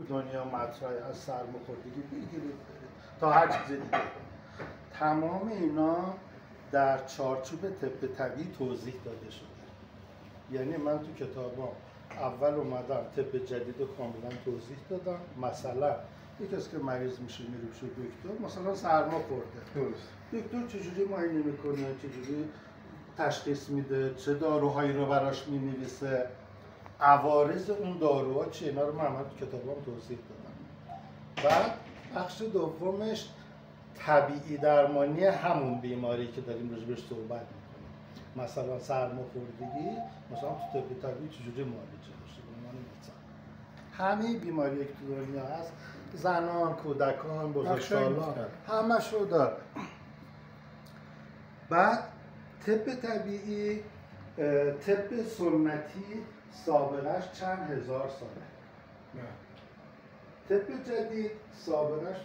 دنیا مطرح از سرماخوردگی بگیرید تا هر چیز دیگه. تمام اینا در چارچوب طب طبیعی توضیح داده شده. یعنی من تو کتابام اول اومدم طب جدید رو کاملا توضیح دادم. مثلا یک کسی که مریض میشه میره پیش دکتر، مثلا سرما خورده، دکتر چجوری معاینه میکنه، چجوری تشخیص میده، چه داروهایی رو براش مینویسه، عوارض اون داروها چیه، اینا رو من تو کتابام توضیح دادم. بعد بخش دومش طبیعی درمانی همون بیماری که داریم راجبش صحبت میکنیم. مثلا سرماخوردگی، مثلا تو طب طبیعی چجوری معالجه میشه. همه بیماری که تو دنیا هست، زنان، کودکان، بزرگسالان، همش رو داره. بعد طب طبیعی، طب سنتی سابقش چند هزار ساله. طب جدید سابقش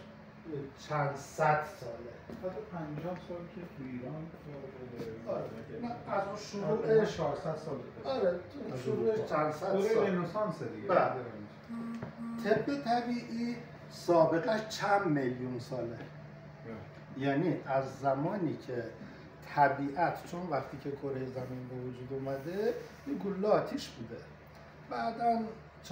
چند صد ساله. 50 سال که تو ایران آره. نه از اون شروعش 400 سال. آره شروعش چند صد سال. رنسانس دیگه. طب طبیعی سابقش چند میلیون ساله. یعنی از زمانی که طبیعت، چون وقتی که کره زمین به وجود اومده یه گوله آتیش بوده، بعداً 4.5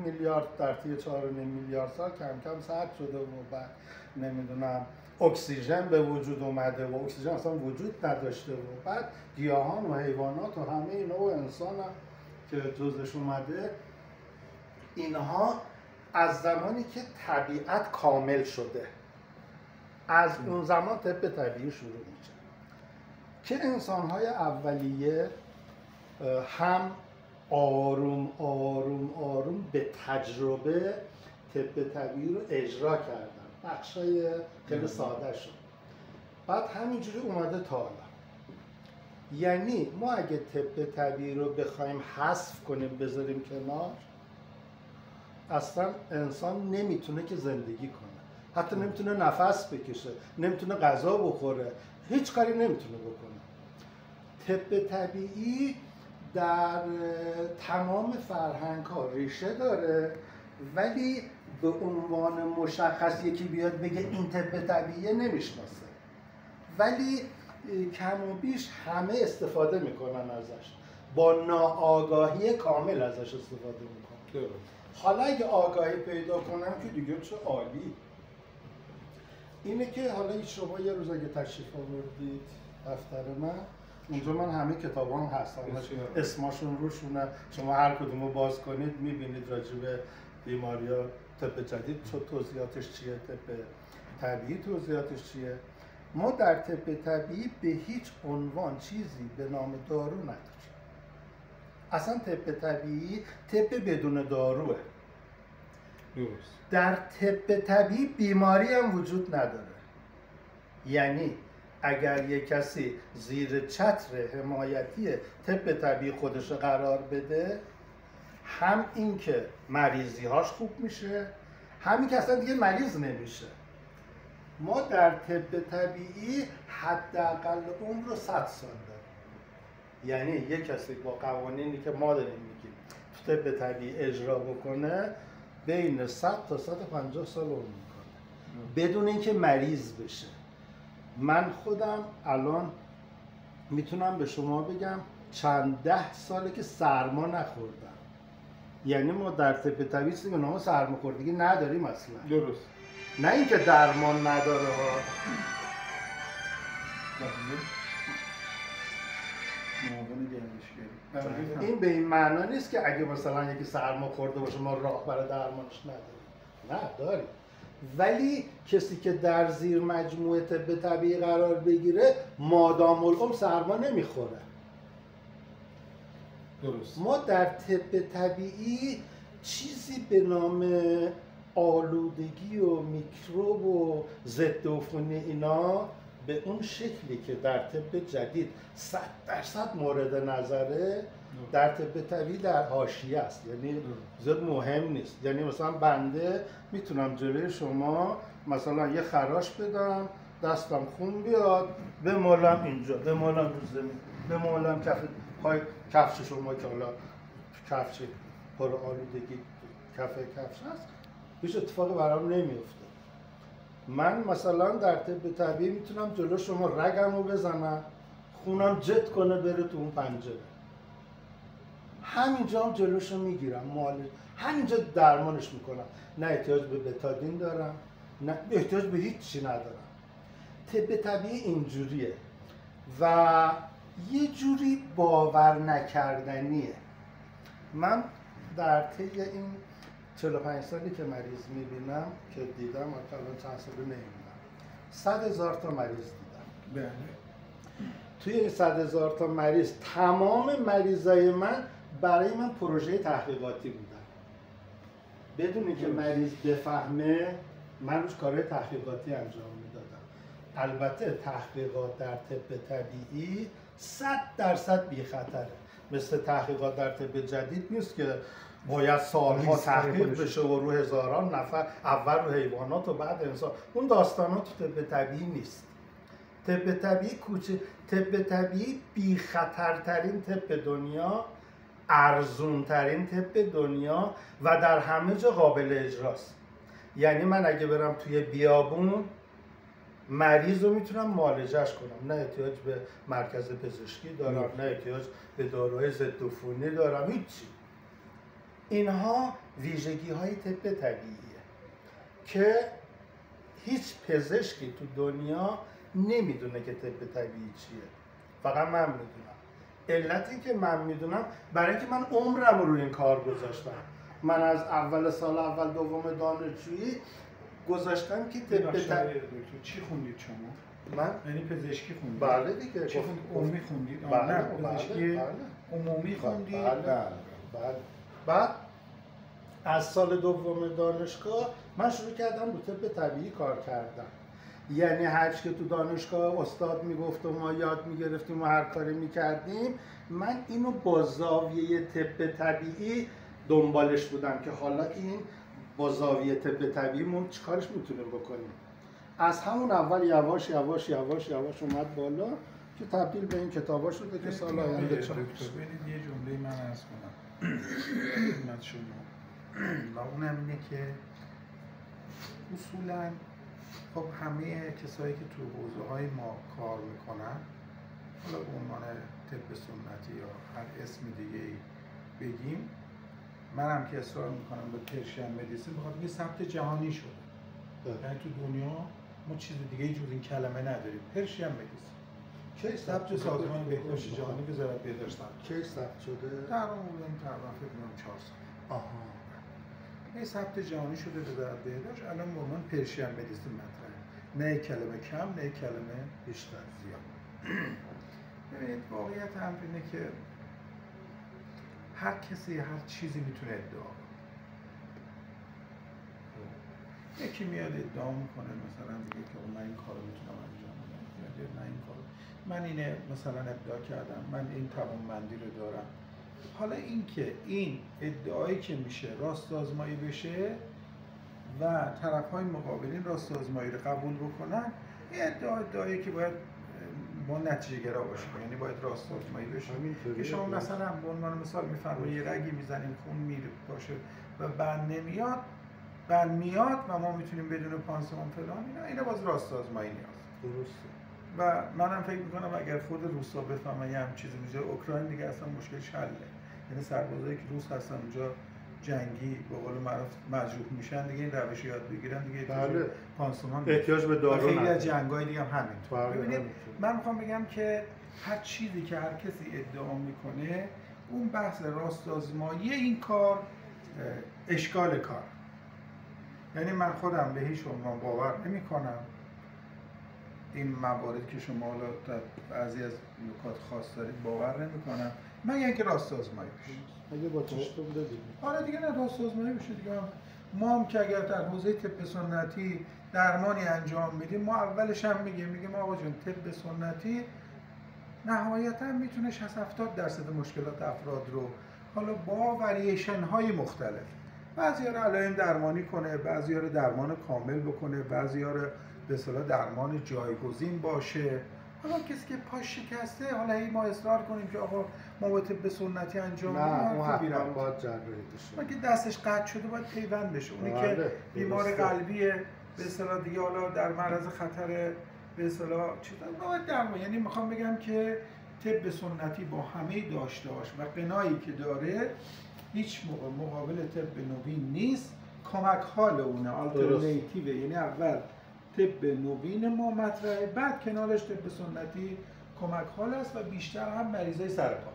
میلیارد در طی 4.5 میلیارد سال کم کم سرد شده و بعد نمیدونم اکسیژن به وجود اومده و اکسیژن اصلا وجود نداشته و بعد گیاهان و حیوانات و همه اینا و انسان هم که جزش اومده، اینها از زمانی که طبیعت کامل شده، از اون زمان طب طبیعی شروع میشه که انسان‌های اولیه هم آروم آروم آروم به تجربه طب طبیعی رو اجرا کردن، بخشای خیلی ساده شد، بعد همینجوری اومده تا حالا. یعنی ما اگه طب طبیعی رو بخوایم حذف کنیم بذاریم کنار، اصلا انسان نمیتونه که زندگی کنه، حتی نمیتونه نفس بکشه، نمیتونه غذا بخوره، هیچ کاری نمیتونه بکنه. طب طبیعی در تمام فرهنگ ها ریشه داره، ولی به عنوان مشخص یکی بیاد بگه این طب طبیعی نمیشناسه، ولی کم و بیش همه استفاده میکنن ازش، با ناآگاهی کامل ازش استفاده میکنن. حالا اگه آگاهی پیدا کنم که دیگه چه عالی. اینه که حالا شما یه روز اگه تشریف آوردید دفتر من، اونجا من همه کتابام هست، اسمشون روشونه، شما هر کدومو باز کنید میبینید راجع به بیماری‌ها طب جدید توضیحاتش چیه، طب طبیعی توضیحاتش چیه. ما در طب طبیعی به هیچ عنوان چیزی به نام دارو نداریم. اصلا طب طبیعی طب بدون داروه. در طب طبیعی بیماری هم وجود نداره. یعنی اگر یک کسی زیر چتر حمایتی طب طبیعی خودش قرار بده، هم این که مریضی‌هاش خوب میشه، همین که اصلا دیگه مریض نمیشه. ما در طب طبیعی حداقل عمر رو 100 سال داریم. یعنی یک کسی با قوانینی که ما داریم میگیم تو طب طبیعی اجرا بکنه، بین 100 تا 150 سال عمر میکنه بدون اینکه مریض بشه. من خودم الان میتونم به شما بگم چند ده ساله که سرما نخوردم. یعنی ما در طب طبیعی چیزی به نام سرماخوردگی نداریم اصلا. درست. نه اینکه درمان نداره ها. این به این معنا نیست که اگه مثلا یکی سرما خورده باشه ما راه برای درمانش نداریم. نه داریم. ولی کسی که در زیر مجموعه طب طبیعی قرار بگیره مادام العمر سرما نمیخوره. درست. ما در طب طبیعی چیزی به نام آلودگی و میکروب و ضد عفونی اینا به اون شکلی که در طب جدید 100% مورد نظره، در طب طبیعی در حاشیه است. یعنی زیاد مهم نیست. یعنی مثلا بنده میتونم جلوی شما مثلا یه خراش بدم، دستم خون بیاد، بمالم اینجا، بمالم رو زمین، بمالم کف پای کفش شما که حالا کفش پر آلودگی کف کفش هست، هیچ اتفاقی برام نمیفته. من مثلا در طب طبیعی میتونم جلو شما رگمو بزنم، خونم جت کنه بره تو اون پنجره، همینجا هم جلوشو میگیرم، معالج همینجا درمانش میکنم، نه احتیاج به بتادین دارم نه احتیاج به هیچ چی ندارم. طب طبیعی اینجوریه و یه جوری باور نکردنیه. من در طی این 45 سالی که مریض میبینم که دیدم، الان چند ساله نمیبینم، 100,000 تا مریض دیدم. بله. توی این 100,000 تا مریض تمام مریضای من برای من پروژه تحقیقاتی بودن. بدون اینکه مریض بفهمه من روش کارهای تحقیقاتی انجام میدادم. البته تحقیقات در طب طبیعی 100% بی خطره. مثل تحقیقات در طب جدید نیست که باید سالها تحقیق بشه و رو هزاران نفر، اول رو حیوانات و بعد انسان. اون داستانات تو طب طبیعی نیست. طب طبیعی طب طبیعی بی خطرترین طب دنیا، ارزونترین طب دنیا و در همه جا قابل اجراست. یعنی من اگه برم توی بیابون مریض رو میتونم معالجهش کنم، نه احتیاج به مرکز پزشکی دارم، نه احتیاج به داروهای ضد عفونی دارم، هیچی. اینها ویژگی های طب طبیعیه که هیچ پزشکی تو دنیا نمیدونه که طب طبیعی چیه، فقط من میدونم. علتی که من میدونم برای اینکه من عمرم رو روی این کار گذاشتم. من از اول سال اول دوم دانشجویی گذاشتم که طب طبیعی. چی خوندید شما؟ من یعنی پزشکی خوندید؟ بله دیگه. چی خوندید؟ عمومی خوندید؟ بله. نه پزشکی عمومی خوندید؟ بله. بعد از سال دوم دانشگاه من شروع کردم رو طب طبیعی کار کردم. یعنی هرچی که تو دانشگاه استاد میگفت و ما یاد میگرفتیم و هر کاری میکردیم، من اینو با زاویه طب طبیعی دنبالش بودم که حالا این با زاویه طب طبیعیمون چیکارش میتونیم بکنیم. از همون اول یواش یواش یواش یواش اومد بالا که تبدیل به این کتابا شده که سال آینده چاپ بشه. ببینید یه جمله من عرض کنم خدمت شما و اونم اینه که اصولاً خب همه کسایی که تو حوزه‌های ما کار میکنن، حالا به عنوان طب سنتی یا هر اسم دیگه بگیم، منم که اصرار میکنم به پرشین مدیسین، بخاطر اینکه ثبت جهانی شده. یعنی تو دنیا ما چیز دیگه جز این کلمه نداریم. پرشین مدیسین کی ثبت سازمان بهداشت جهانی وزارت بهداشت کی ثبت شده؟ در اون تقریبا فکر کنم 4 سال. آها. این ثبت جهانی شده وزارت بهداشت، الان به عنوان پرشین مدیسین مطرحه. نه کلمه کم، نه کلمه بیشتر، زیاد. ببینید واقعیت امر اینه که هر کسی هر چیزی میتونه ادعا کنه. یکی میاد ادعا میکنه مثلا میگه که من این کارو میتونم انجام بدم، یا نه این کارو من اینه مثلا ابداع کردم، من این توانمندی رو دارم. حالا اینکه این ادعایی که میشه راست آزمایی بشه و طرف‌های مقابلین راست آزمایی رو قبول بکنن، این ادعایی که باید با نتیجه گرا باشه، یعنی باید راست آزمایی بشه. که شما مثلا به عنوان مثال میفرمایید یه رگی میزنیم خون میره باشه و بند نمیاد، بند میاد و ما میتونیم بدون پانسمان فلان اینا باز راست آزمایی نیاز. درسته. و منم فکر میکنم اگر خود روسا بفهمن یه همین چیزی میشه، اوکراین دیگه اصلا مشکلش حله. یعنی سربازایی که روس هستن اونجا جنگی به قول معروف مجروح میشن دیگه، این روش یاد بگیرن دیگه، بله. پانسمان احتیاج به دارو خیلی نداره. از جنگای دیگه هم همینطور. بله. ببینید من میخوام بگم که هر چیزی که هر کسی ادعا میکنه، اون بحث راست آزمایی این کار اشکال کار. یعنی من خودم به هیچ عنوان باور نمیکنم این موارد که شما حالا در بعضی از نکات خاص دارید باور نمیکنم، مگر اینکه راست آزمایی بشه. اگه با چشتون بدید. آره دیگه نه راست آزمایی بشه دیگه. ما هم که اگر در حوزه طب سنتی درمانی انجام میدیم، ما اولش هم میگیم آقا جون طب سنتی نهایتا میتونه 60-70% مشکلات افراد رو حالا با واریشن های مختلف، بعضی‌ها رو علائم درمانی کنه، بعضی‌ها رو درمان کامل بکنه، بعضی‌ها رو به اصطلاح درمان جایگزین باشه. اما کسی که پاش شکسته، حالا هی ما اصرار کنیم که آقا ما با طب سنتی انجام بدیم، نه اون حتما باید جراحی بشه. ما که دستش قطع شده باید پیوند بشه. اونی که بیمار قلبیه به اصطلاح دیگه حالا در معرض خطر به اصطلاح چیزا باید درمان. یعنی میخوام بگم که طب سنتی با همه داشته‌هاش و قنایی که داره هیچ موقع مقابل طب نوین نیست. کمک حال اونه، آلترناتیو، یعنی اول طب نوین ما مطرحه، بعد کنارش طب سنتی کمک حال است و بیشتر هم مریضای سرطان.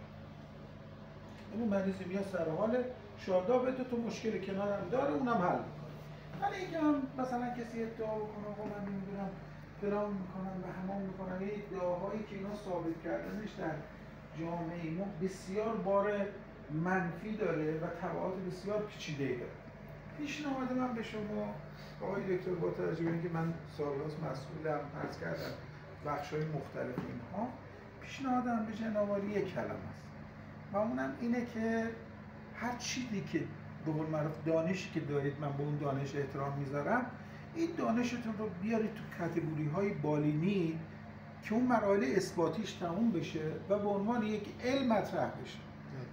یعنی مریضی میاد سر حال شادابه، تو مشکل کنارم داره اونم حل میکنه. ولی اینکه هم مثلا کسی ادعا بکنه آقا من نمیدونم فلان میکنم و همان میکنم، یه ادعاهایی که اینا ثابت کردنش در جامعه ما بسیار بار منفی داره و تبعات بسیار پیچیده‌ای داره. پیشنهاد من به شما آقای دکتر، با توجه به اینکه من سال‌هاست مسئولم، عرض کردم بخش‌های مختلف اینها، پیشنهادم به جناب عالی یک کلمه است و اونم اینه که هر چیزی که به قول معروف دانشی که دارید، من به اون دانش احترام میذارم، این دانشتون رو بیارید تو کاتگوری‌های بالینی که اون مراحل اثباتیش تموم بشه و به عنوان یک علم مطرح بشه.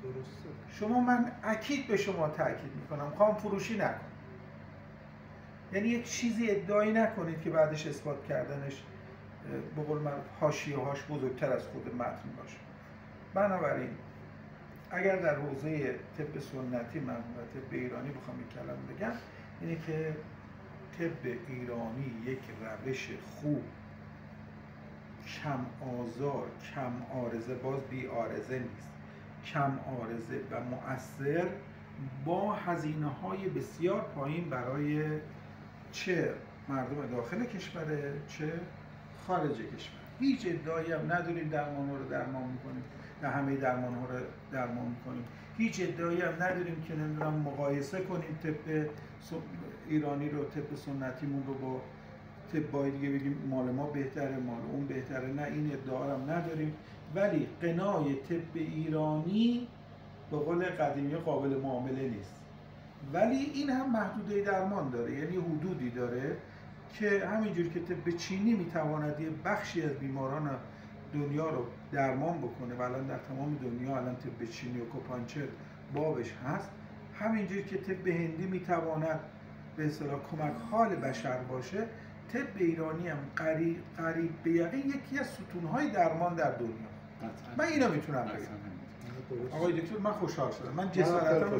درسته. شما من اکید به شما تاکید میکنم، خام فروشی نکن. یعنی یک چیزی ادعایی نکنید که بعدش اثبات کردنش به قول من حاشیه‌هاش بزرگتر از خود متن باشه. بنابراین اگر در حوزه طب سنتی من و طب ایرانی بخوام یک کلمه بگم، اینه که طب ایرانی یک روش خوب، کم آزار، کم عارضه، باز بی عارضه نیست، کم عارضه و مؤثر با هزینه‌های بسیار پایین برای چه مردم داخل کشوره چه خارج کشور. هیچ ادعایی هم نداریم درمان‌ها رو درمان می‌کنیم، نه همه درمان‌ها رو درمان می‌کنیم. هیچ ادعایی هم نداریم که نمی‌دونم مقایسه کنیم طب ایرانی رو، طب سنتیمون رو با طب‌های دیگه بگیم مال ما بهتره، مال اون بهتره. نه، این ادعا هم نداریم. ولی قنای طب ایرانی به قول قدیمی قابل معامله نیست. ولی این هم محدوده درمان داره، یعنی حدودی داره که همینجور که طب چینی میتواند یه بخشی از بیماران دنیا رو درمان بکنه و الان در تمام دنیا الان طب چینی و کوپانچر بابش هست، همینجور که طب هندی میتواند به اصطلاح کمک حال بشر باشه، طب ایرانی هم قریب به یقین یکی از ستونهای درمان در دنیا. من اینو میتونم بگم. آقای دکتر من خوشحال شدم، من جسارتاً